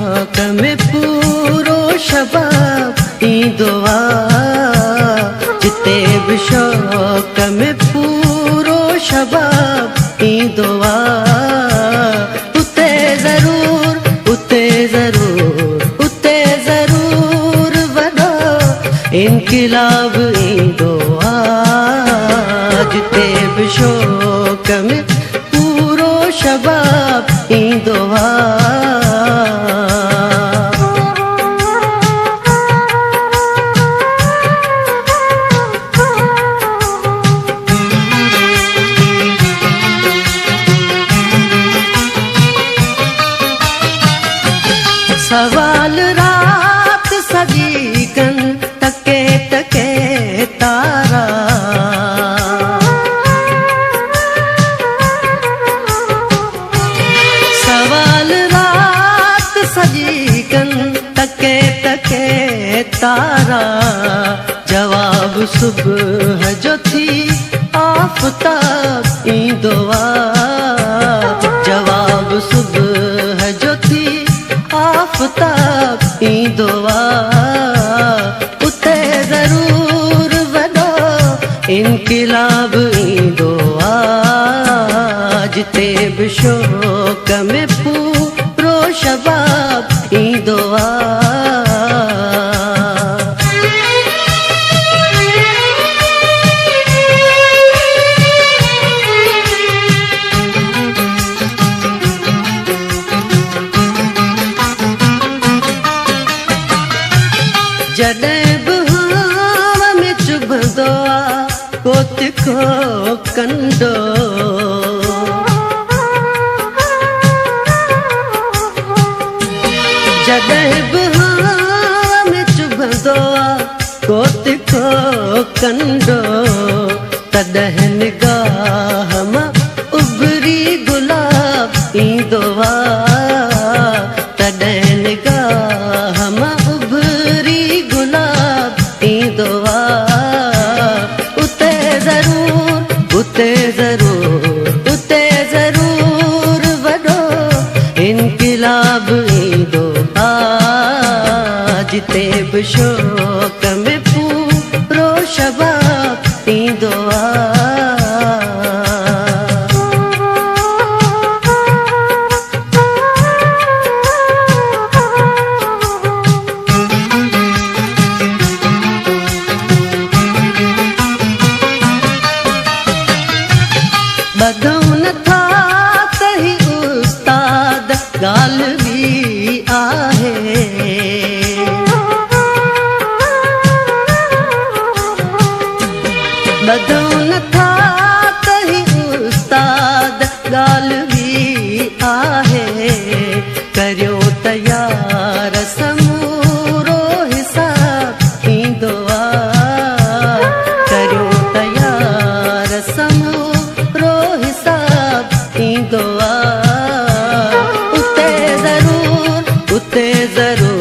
शौक़ में पूरो शबाब ईंदो आहे, जिते बि शौक़ में पूरो शबाब ईंदो आहे, उते ज़रूर उते ज़रूर उते ज़रूर वॾो इनक़िलाब ईंदो आहे, जिते बि शौक़ में पूरो शबाब ईंदो आहे। सवाल रात सजी कन तके तके तारा, सवाल रात सजी कन तके तके तारा, जवाब सुबह जो थी आफ़ताब ईंदो आहे, जवाब सुबह जो थी आफ़ताब ईंदो आहे, उते ज़रूर वॾो इनक़िलाब ईंदो आहे, जिते बि शौक़ में पूरो शबाब ईंदो आहे। जॾहिं बि हवा में चुभंदो आहे को तिखो कंडो, जॾहिं बि हवा में चुभंदो आहे को तिखो कंडो, तॾहिं निगाह मां उभरी गुलाब ईंदो आहे, तॾहिं निगाह मां उभरी गुलाब ईंदो आहे, उते ज़रूर उते ज़रूर उते ज़रूर वॾो इनक़िलाब ईंदो आहे, जिते बि शौक़ में पूरो शबाब ईंदो आहे। ॿधो नथा त ही उस्ताद ॻाल्हि बि आहे, ॿधो नथा त ही उस्ताद ॻाल्हि बि आहे, करियो तयार समूरो हिसाब ईंदो आहे, करियो तयार समूरो हिसाब ईंदो आहे, उते ज़रूर उते ज़रूर